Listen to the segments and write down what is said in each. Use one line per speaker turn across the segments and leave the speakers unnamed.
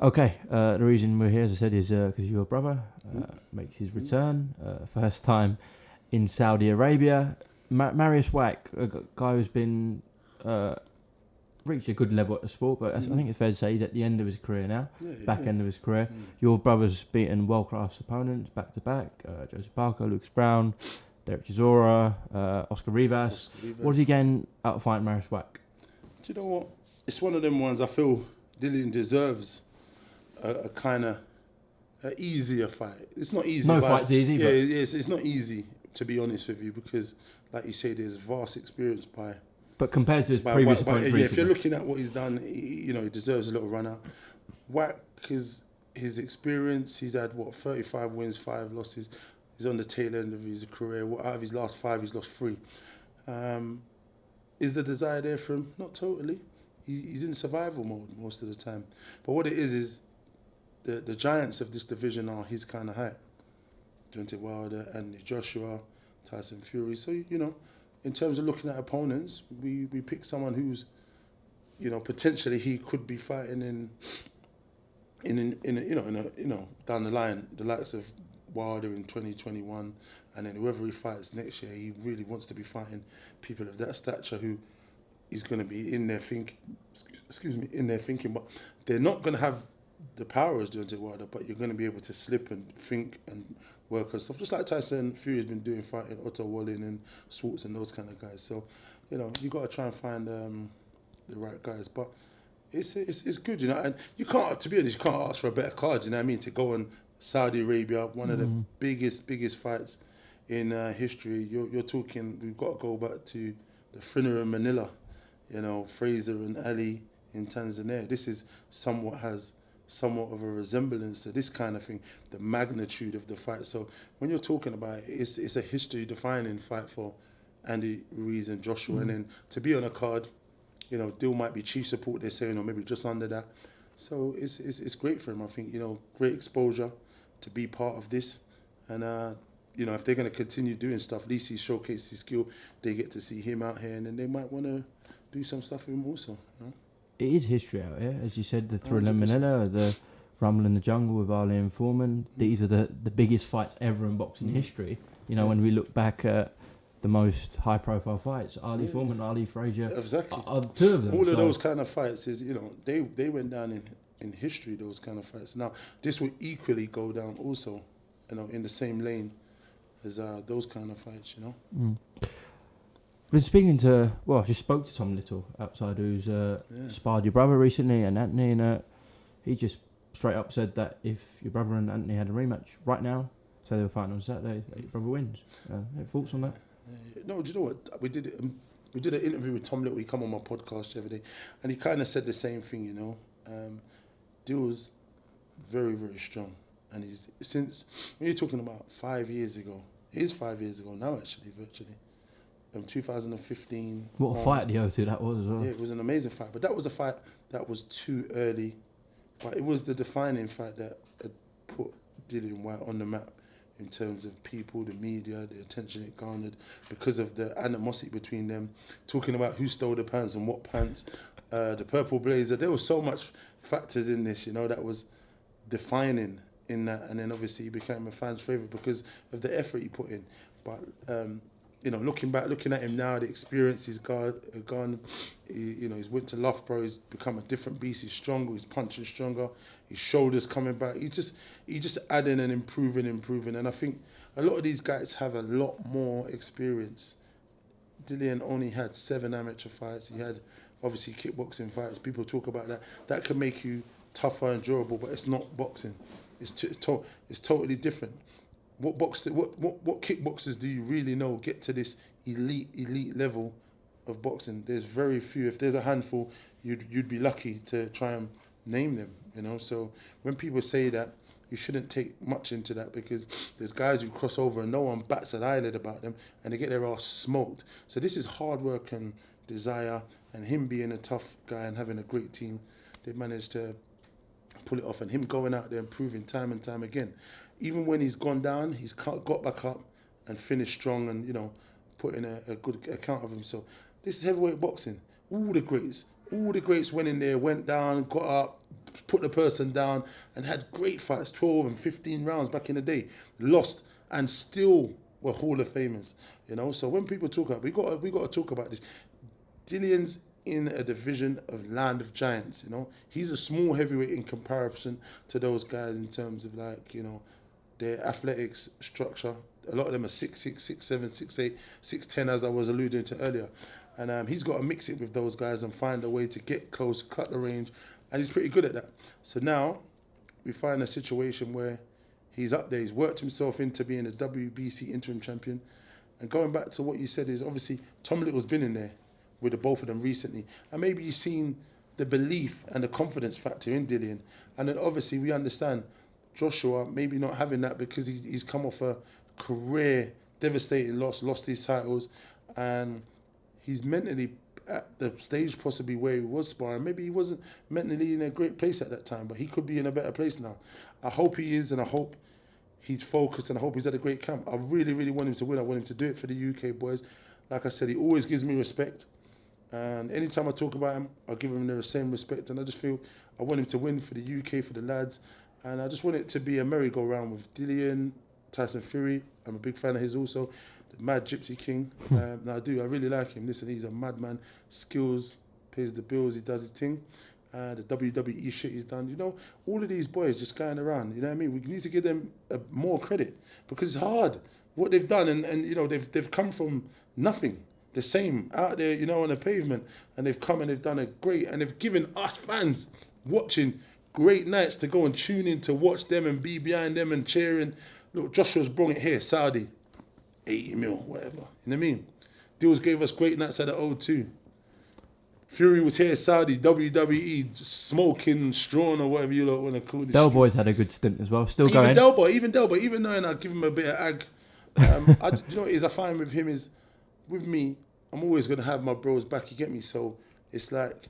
Okay, the reason we're here, as I said, is because your brother makes his return, first time in Saudi Arabia. Marius Whyte, a guy who's been reached a good level at the sport, but I think it's fair to say he's at the end of his career now, back end of his career. Your brother's beaten world-class opponents back to back, Joseph Parker, Lucas Brown, Derek Chisora, Oscar Rivas. What did he gain out of fighting Marius Whyte?
Do you know what? It's one of them ones I feel Dillian deserves a kind of easier fight. It's not easy.
No fight's easy.
Yeah, it's not easy, to be honest with you, because, like you say, there's vast experience
But compared to his previous opponent,
yeah, if you're looking at what he's done, he deserves a little run out. Whack is his experience. He's had 35 wins, 5 losses. He's on the tail end of his career. Out of his last 5, he's lost 3. Is the desire there for him? Not totally. He's in survival mode most of the time. But what it is the giants of this division are his kind of height. Deontay Wilder, Anthony Joshua, Tyson Fury. So, in terms of looking at opponents, we pick someone who's, potentially he could be fighting down the line, the likes of Wilder in 2021, and then whoever he fights next year, he really wants to be fighting people of that stature who is going to be in there thinking, but they're not going to have the power as Deontay Wilder, but you're going to be able to slip and think and work and stuff, just like Tyson Fury has been doing, fighting Otto Wallin and Swartz and those kind of guys. So, you got to try and find the right guys, but it's good, and you can't, to be honest, you can't ask for a better card, you know what I mean, to go on Saudi Arabia, one of the biggest fights in history. You're talking, we've got to go back to the Thriller in Manila, Fraser and Ali in Tanzania. This is somewhat of a resemblance to this kind of thing, the magnitude of the fight. So when you're talking about it, it's a history-defining fight for Andy Ruiz and Joshua. And then to be on a card, Dill might be chief support, they're saying, or maybe just under that. So it's great for him, I think, great exposure to be part of this. And, if they're going to continue doing stuff, at least he's showcased his skill, they get to see him out here, and then they might want to do some stuff with him also,
It is history out here, as you said, the Thriller in Manila, the Rumble in the Jungle with Ali and Foreman. These are the biggest fights ever in boxing history. When we look back at the most high-profile fights, Ali Foreman, Ali Frazier,
exactly,
are 2 of them.
All of those kind of fights is, they went down in history, those kind of fights. Now, this will equally go down also, in the same lane as those kind of fights,
Been speaking to, I just spoke to Tom Little outside, who's sparred your brother recently and Anthony, and he just straight up said that if your brother and Anthony had a rematch right now, say they were fighting on Saturday, that your brother wins. Any thoughts on that?
No, do you know what? We did an interview with Tom Little. He come on my podcast the other day, and he kind of said the same thing. Dill's very, very strong, and he's since when you're talking about 5 years ago, it is 5 years ago now, actually, virtually. 2015.
What a fight at the O2 that was as well.
Yeah, it was an amazing fight, but that was a fight that was too early. But it was the defining fight that had put Dillian Whyte on the map in terms of people, the media, the attention it garnered because of the animosity between them, talking about who stole the pants and what pants, the purple blazer. There was so much factors in this, that was defining in that, and then obviously he became a fan's favourite because of the effort he put in. But looking at him now, the experience he's gone, he's went to Loughborough, he's become a different beast, he's stronger, he's punching stronger, his shoulders coming back, he just adding and improving, and I think a lot of these guys have a lot more experience. Dillian only had 7 amateur fights, he had obviously kickboxing fights, people talk about that can make you tougher and durable, but it's not boxing, it's totally different. What kickboxers do you really know get to this elite level of boxing? There's very few. If there's a handful, you'd be lucky to try and name them. So when people say that, you shouldn't take much into that, because there's guys who cross over and no one bats an eyelid about them, and they get their ass smoked. So this is hard work and desire, and him being a tough guy and having a great team, they've managed to pull it off, and him going out there and proving time and time again. Even when he's gone down, he's got back up and finished strong, and put in a good account of himself. This is heavyweight boxing. All the greats, All the greats went in there, went down, got up, put the person down, and had great fights, 12 and 15 rounds back in the day. Lost and still were Hall of Famers. You know, so when people talk about, we got to talk about this. Dillian's in a division of Land of Giants. You know, he's a small heavyweight in comparison to those guys in terms of like, you know, their athletics structure. A lot of them are 6'6", 6'7", 6'8", 6'10", as I was alluding to earlier. And he's got to mix it with those guys and find a way to get close, cut the range, and he's pretty good at that. So now we find a situation where he's up there. He's worked himself into being a WBC interim champion. And going back to what you said is obviously Tom Little's been in there with the both of them recently. And maybe you've seen the belief and the confidence factor in Dillian. And then obviously we understand Joshua maybe not having that because he's come off a career devastating loss, lost his titles, and he's mentally at the stage possibly where he was sparring. Maybe he wasn't mentally in a great place at that time, but he could be in a better place now. I hope he is, and I hope he's focused, and I hope he's at a great camp. I really, really want him to win. I want him to do it for the UK boys. Like I said, he always gives me respect, and anytime I talk about him, I give him the same respect, and I just feel I want him to win for the UK, for the lads, and I just want it to be a merry-go-round with Dillian, Tyson Fury. I'm a big fan of his also. The Mad Gypsy King. No, I do. I really like him. Listen, he's a madman. Skills, pays the bills. He does his thing. The WWE shit he's done. You know, all of these boys just going around. You know what I mean? We need to give them more credit because it's hard what they've done, and you know they've come from nothing. The same out there, you know, on the pavement, and they've come and they've done a great, and they've given us fans watching great nights to go and tune in to watch them and be behind them and cheering. Look, Joshua's brought it here, Saudi. 80 mil, whatever. You know what I mean? Deals gave us great nights at the O2. Fury was here, Saudi, WWE, smoking, strong or whatever you lot want to call this.
Del Boy's had a good stint as well, still going.
Even Del Boy, even knowing I give him a bit of ag. Do you know what it is I find with him is, with me, I'm always going to have my bros back, you get me? So it's like,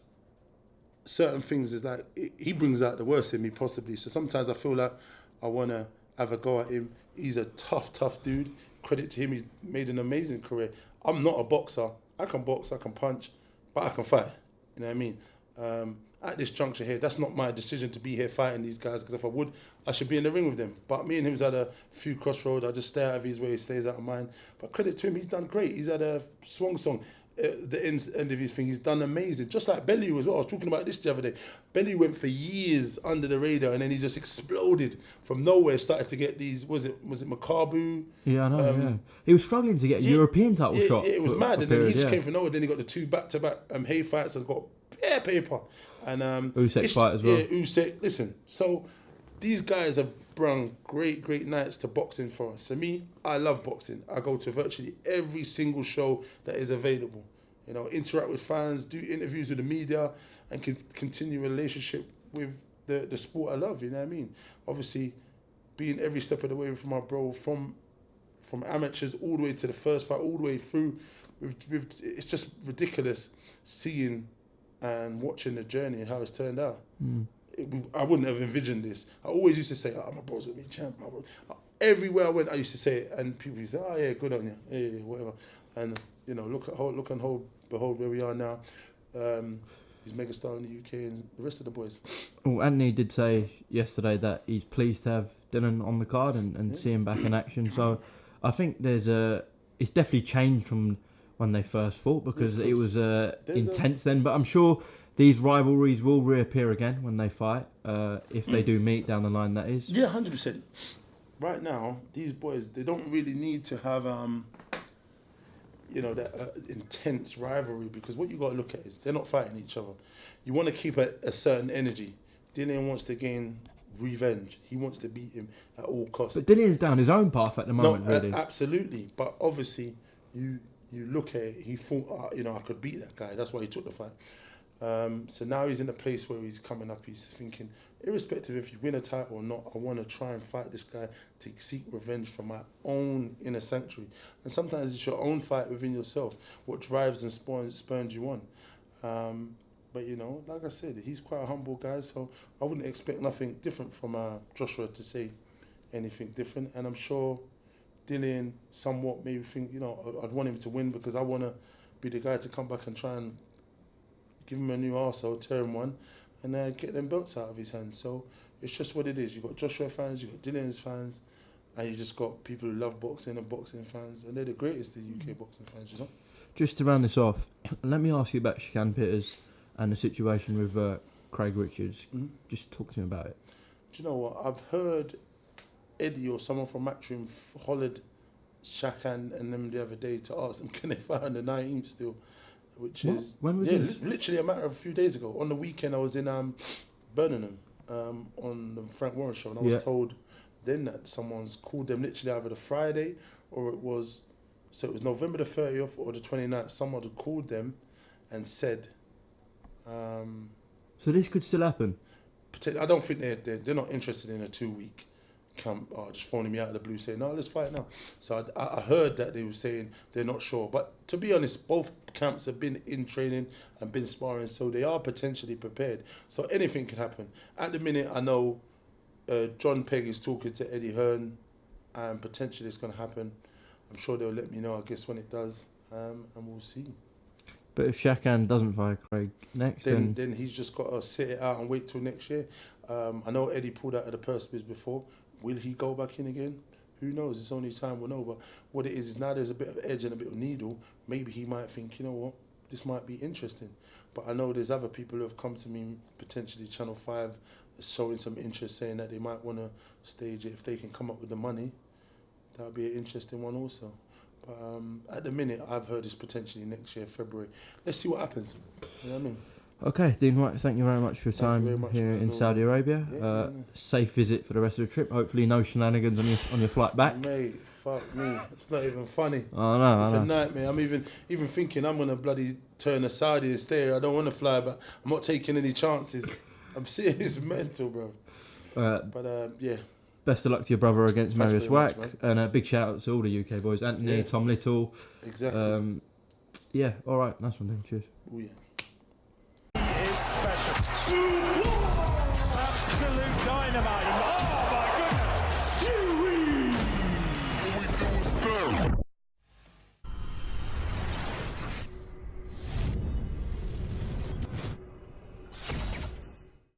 certain things is like, he brings out the worst in me possibly. So sometimes I feel like I want to have a go at him. He's a tough dude. Credit to him, he's made an amazing career. I'm not a boxer. I can box, I can punch, but I can fight. You know what I mean? At this juncture here, that's not my decision to be here fighting these guys, because if I would, I should be in the ring with them. But me and him's had a few crossroads. I just stay out of his way, he stays out of mine. But credit to him, he's done great. He's had a swan song. The end of his thing, he's done amazing. Just like Bellew as well. I was talking about this the other day. Bellew went for years under the radar, and then he just exploded from nowhere. Started to get these. Was it Makabu?
Yeah, I know. Yeah, he was struggling to get a European title shot.
Yeah, it was mad, and then he just came from nowhere. Then he got the 2 back-to-back Hay fights and got bare paper. And
Usyk fight as well.
Yeah, Usyk. Listen, so these guys have brought great nights to boxing for us. For me, I love boxing. I go to virtually every single show that is available. You know, interact with fans, do interviews with the media, and continue a relationship with the sport I love. You know what I mean? Obviously, being every step of the way from my bro, from amateurs all the way to the first fight, all the way through. It's just ridiculous seeing and watching the journey and how it's turned out. I wouldn't have envisioned this. I always used to say, my bro's gonna be champ. My bro. Everywhere I went, I used to say it, and people used to say, oh yeah, good on you, yeah, whatever. And you know, look and behold where we are now. He's megastar in the UK and the rest of the boys.
Well, Anthony did say yesterday that he's pleased to have Dillian on the card and see him back in action. So I think it's definitely changed from when they first fought, because it was intense then. But I'm sure these rivalries will reappear again when they fight, if they do meet down the line, that is.
Yeah, 100%. Right now, these boys, they don't really need to have, that intense rivalry, because what you got to look at is they're not fighting each other. You want to keep a certain energy. Dillian wants to gain revenge. He wants to beat him at all costs.
But Dillian's down his own path at the moment, really.
Absolutely. But obviously, you look at it, he thought, I could beat that guy. That's why he took the fight. So now he's in a place where he's coming up. He's thinking, irrespective if you win a title or not, I want to try and fight this guy to seek revenge for my own inner sanctuary. And sometimes it's your own fight within yourself, what drives and spurns you on. But like I said, he's quite a humble guy, so I wouldn't expect nothing different from Joshua to say anything different. And I'm sure Dillian somewhat maybe think, I'd want him to win, because I want to be the guy to come back and try and give him a new arsehole, tear him one, and get them belts out of his hands. So it's just what it is. You've got Joshua fans, you've got Dillian's fans, and you just got people who love boxing and boxing fans, and they're the greatest of UK boxing fans, you know.
Just to round this off, let me ask you about Shakan Peters and the situation with Craig Richards. Just talk to me about it.
Do you know what? I've heard Eddie or someone from Matchroom hollered Shakan and them the other day to ask them, can they fight on the 19th still? Which
What?
is
When was this?
Literally a matter of a few days ago. On the weekend, I was in Birmingham on the Frank Warren show, and I was told then that someone's called them literally either the Friday or it was November the 30th or the 29th. Someone had called them and said.
So this could still happen.
I don't think they're not interested in a 2-week camp, just phoning me out of the blue saying, no, let's fight now. So I heard that they were saying they're not sure. But to be honest, both camps have been in training and been sparring, so they are potentially prepared. So anything can happen. At the minute, I know John Pegg is talking to Eddie Hearn, and potentially it's going to happen. I'm sure they'll let me know, I guess, when it does, and we'll see.
But if Shakan doesn't fight Craig next,
then he's just got to sit it out and wait till next year. I know Eddie pulled out of the purse biz before. Will he go back in again? Who knows? It's only time will know. But what it is now there's a bit of edge and a bit of needle. Maybe he might think, you know what, this might be interesting. But I know there's other people who have come to me, potentially Channel 5, showing some interest, saying that they might want to stage it if they can come up with the money. That would be an interesting one also. But at the minute, I've heard it's potentially next year, February. Let's see what happens. You know what I mean?
Okay, Dean Whyte, thank you very much for your time here in Saudi Arabia. Safe visit for the rest of the trip. Hopefully no shenanigans on your flight back.
Mate, fuck me. It's not even funny.
Oh, no,
it's a nightmare. I'm even thinking I'm going to bloody turn a Saudi and stay here. I don't want to fly, but I'm not taking any chances. I'm serious mental, bro. Yeah.
Best of luck to your brother against
Thanks
Marius
very much,
Whyte. And a big shout out to all the UK boys. Anthony, Tom Little.
Exactly.
Yeah, all right. Nice one, Dean. Cheers.
Oh, yeah.
Is special.